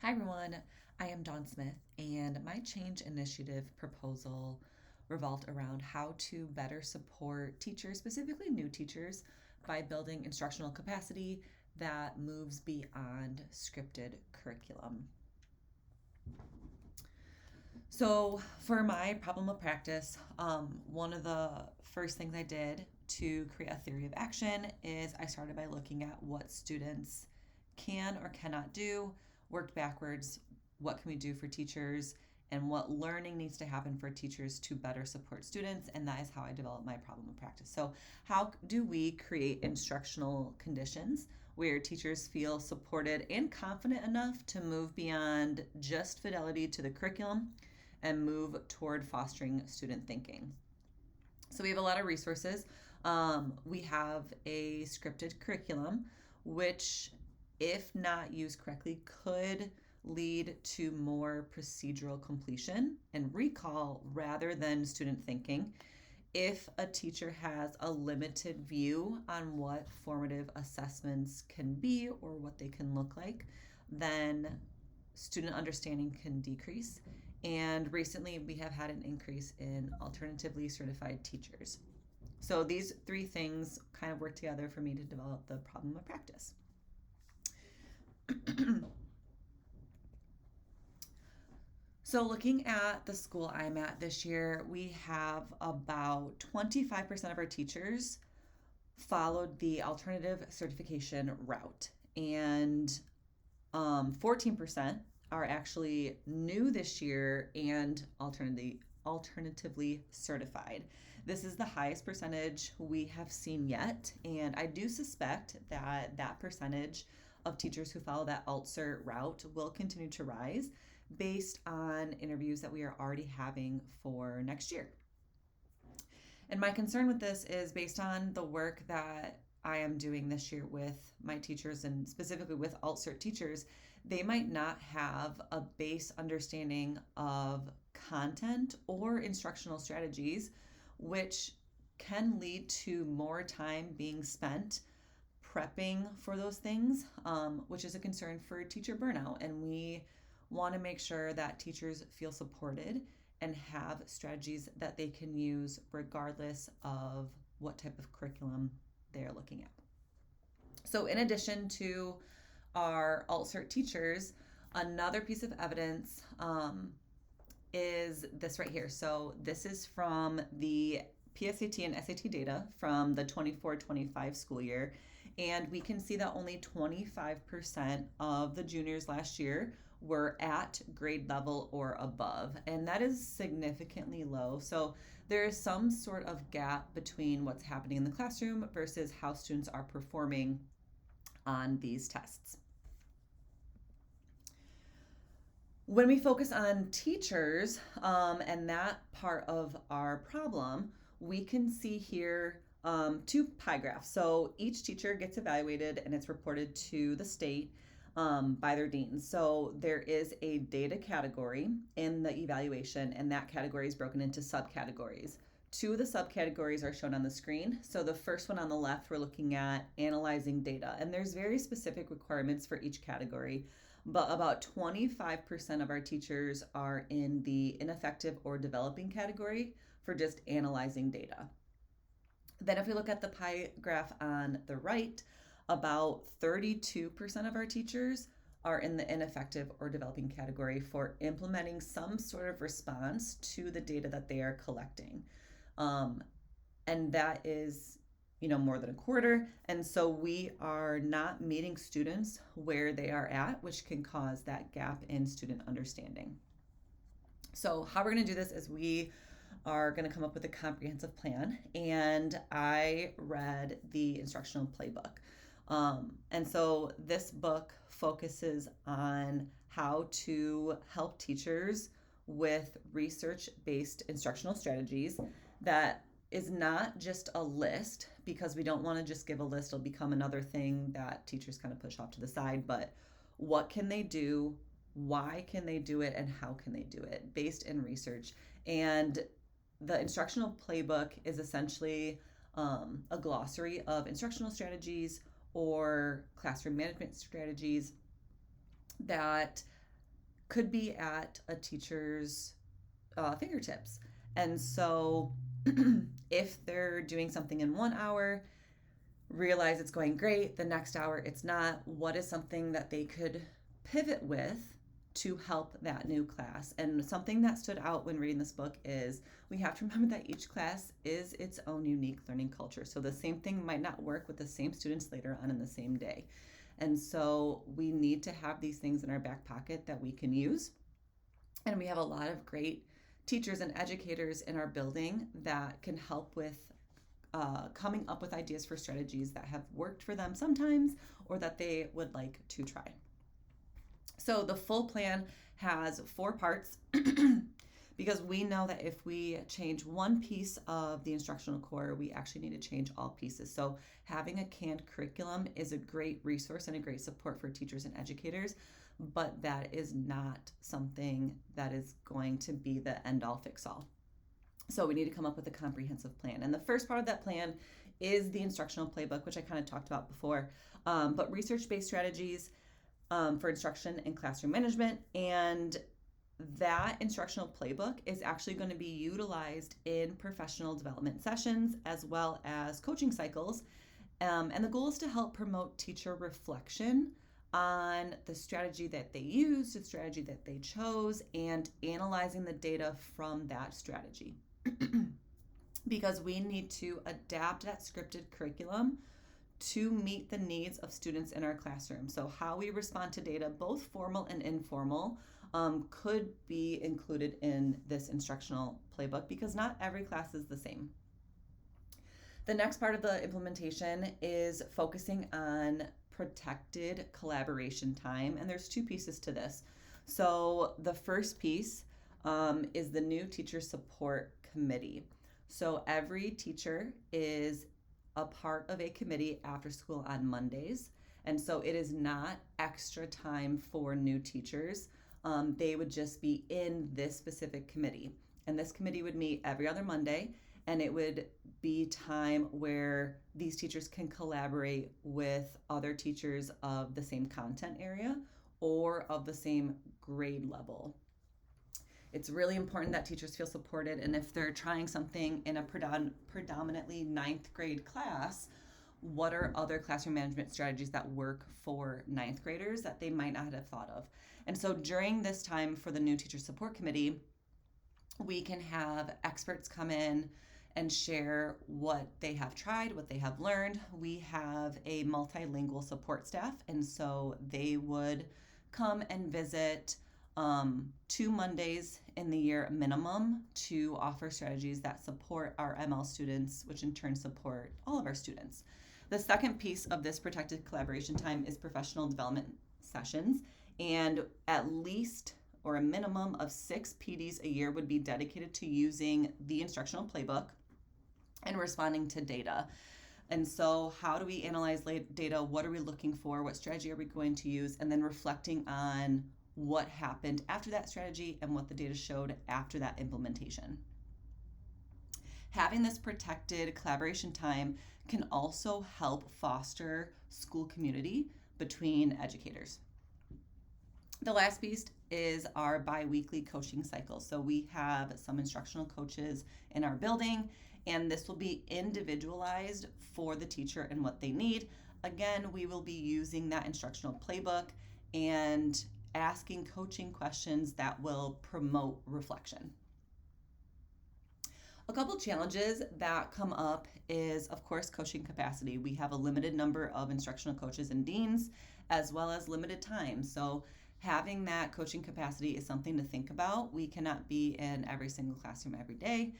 Hi everyone, I am Dawn Smith, and my change initiative proposal revolved around how to better support teachers, specifically new teachers, by building instructional capacity that moves beyond scripted curriculum. So, for my problem of practice, one of the first things I did to create a theory of action is I started by looking at what students can or cannot do, worked backwards, what can we do for teachers, and what learning needs to happen for teachers to better support students, and that is how I developed my problem of practice. So, how do we create instructional conditions where teachers feel supported and confident enough to move beyond just fidelity to the curriculum and move toward fostering student thinking? So we have a lot of resources. We have a scripted curriculum, which, if not used correctly, could lead to more procedural completion and recall rather than student thinking. If a teacher has a limited view on what formative assessments can be or what they can look like, then student understanding can decrease. And recently, we have had an increase in alternatively certified teachers. So these three things kind of work together for me to develop the problem of practice. So, looking at the school I'm at this year, we have about 25% of our teachers followed the alternative certification route, and 14% are actually new this year and alternatively certified. This is the highest percentage we have seen yet, and I do suspect that that percentage of teachers who follow that alt cert route will continue to rise based on interviews that we are already having for next year. And my concern with this is based on the work that I am doing this year with my teachers, and specifically with alt cert teachers. They might not have a base understanding of content or instructional strategies, which can lead to more time being spent prepping for those things, which is a concern for teacher burnout. And we want to make sure that teachers feel supported and have strategies that they can use regardless of what type of curriculum they're looking at. So, in addition to our alt cert teachers, another piece of evidence is this right here. So, this is from the PSAT and SAT data from the 24-25 school year. And we can see that only 25% of the juniors last year were at grade level or above. And that is significantly low. So there is some sort of gap between what's happening in the classroom versus how students are performing on these tests. When we focus on teachers and that part of our problem, we can see here two pie graphs. So each teacher gets evaluated and it's reported to the state by their deans. So there is a data category in the evaluation, and that category is broken into subcategories. Two of the subcategories are shown on the screen. So the first one on the left, we're looking at analyzing data, and there's very specific requirements for each category. But about 25% of our teachers are in the ineffective or developing category for just analyzing data. Then if we look at the pie graph on the right, about 32% of our teachers are in the ineffective or developing category for implementing some sort of response to the data that they are collecting. And that is, more than a quarter. And so we are not meeting students where they are at, which can cause that gap in student understanding. So how we're going to do this is we are going to come up with a comprehensive plan. And I read the instructional playbook. And so this book focuses on how to help teachers with research-based instructional strategies that is not just a list, because we don't want to just give a list. It'll become another thing that teachers kind of push off to the side. But what can they do? Why can they do it? And how can they do it based in research? And the instructional playbook is essentially a glossary of instructional strategies or classroom management strategies that could be at a teacher's fingertips. And so if they're doing something in 1 hour, realize it's going great, the next hour it's not, what is something that they could pivot with to help that new class? And something that stood out when reading this book is we have to remember that each class is its own unique learning culture. So the same thing might not work with the same students later on in the same day. And so we need to have these things in our back pocket that we can use. And we have a lot of great teachers and educators in our building that can help with coming up with ideas for strategies that have worked for them sometimes or that they would like to try. So the full plan has 4 parts because we know that if we change one piece of the instructional core, we actually need to change all pieces. So having a canned curriculum is a great resource and a great support for teachers and educators, but that is not something that is going to be the end-all fix-all. So we need to come up with a comprehensive plan. And the first part of that plan is the instructional playbook, which I kind of talked about before, but research-based strategies for instruction and classroom management. And that instructional playbook is actually going to be utilized in professional development sessions as well as coaching cycles. And the goal is to help promote teacher reflection on the strategy that they used, the strategy that they chose, and analyzing the data from that strategy. Because we need to adapt that scripted curriculum to meet the needs of students in our classroom. So how we respond to data, both formal and informal, could be included in this instructional playbook because not every class is the same. The next part of the implementation is focusing on protected collaboration time, and there's 2 pieces to this. So the first piece is the new teacher support committee. So every teacher is a part of a committee after school on Mondays, and so it is not extra time for new teachers. They would just be in this specific committee, and this committee would meet every other Monday, and it would be time where these teachers can collaborate with other teachers of the same content area or of the same grade level. It's really important that teachers feel supported, and if they're trying something in a predominantly 9th grade class, what are other classroom management strategies that work for 9th graders that they might not have thought of? And so during this time for the new teacher support committee, we can have experts come in and share what they have tried, what they have learned. We have a multilingual support staff, and so they would come and visit 2 Mondays in the year minimum to offer strategies that support our ML students, which in turn support all of our students. The second piece of this protected collaboration time is professional development sessions, and at least or a minimum of 6 PDs a year would be dedicated to using the instructional playbook and responding to data. And so how do we analyze data? What are we looking for? What strategy are we going to use? And then reflecting on what happened after that strategy and what the data showed after that implementation. Having this protected collaboration time can also help foster school community between educators. The last piece is our bi-weekly coaching cycle. So we have some instructional coaches in our building, and this will be individualized for the teacher and what they need. Again, we will be using that instructional playbook and asking coaching questions that will promote reflection. A couple challenges that come up is, of course, coaching capacity. We have a limited number of instructional coaches and deans, as well as limited time. So having that coaching capacity is something to think about. We cannot be in every single classroom every day.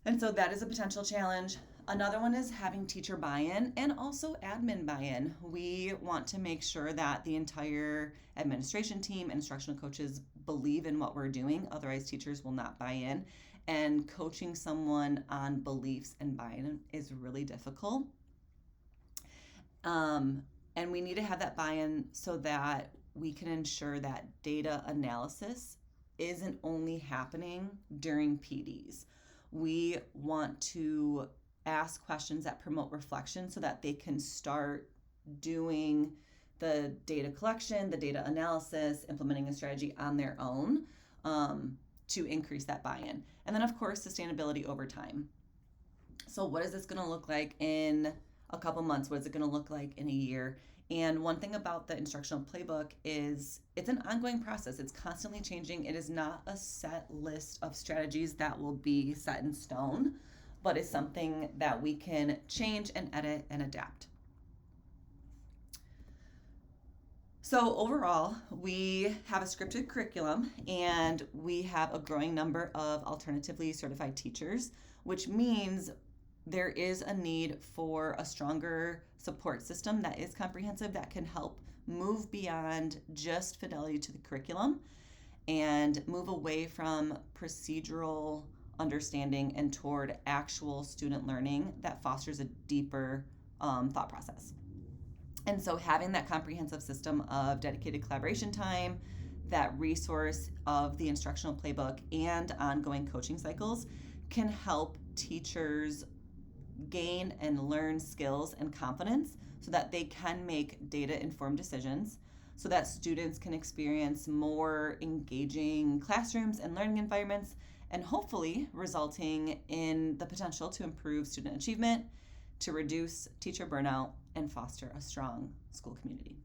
And so that is a potential challenge. Another one is having teacher buy-in and also admin buy-in. We want to make sure that the entire administration team and instructional coaches believe in what we're doing. Otherwise, teachers will not buy in. And coaching someone on beliefs and buy-in is really difficult. And we need to have that buy-in so that we can ensure that data analysis isn't only happening during PDs. We want to ask questions that promote reflection so that they can start doing the data collection, the data analysis, implementing a strategy on their own to increase that buy-in. And then, of course, sustainability over time. So what is this going to look like in a couple months? What is it going to look like in a year? And one thing about the instructional playbook is it's an ongoing process. It's constantly changing. It is not a set list of strategies that will be set in stone, but it's something that we can change and edit and adapt. So overall, we have a scripted curriculum and we have a growing number of alternatively certified teachers, which means there is a need for a stronger support system that is comprehensive, that can help move beyond just fidelity to the curriculum and move away from procedural understanding and toward actual student learning that fosters a deeper thought process. And so having that comprehensive system of dedicated collaboration time, that resource of the instructional playbook, and ongoing coaching cycles can help teachers gain and learn skills and confidence so that they can make data-informed decisions, so that students can experience more engaging classrooms and learning environments, and hopefully resulting in the potential to improve student achievement, to reduce teacher burnout, and foster a strong school community.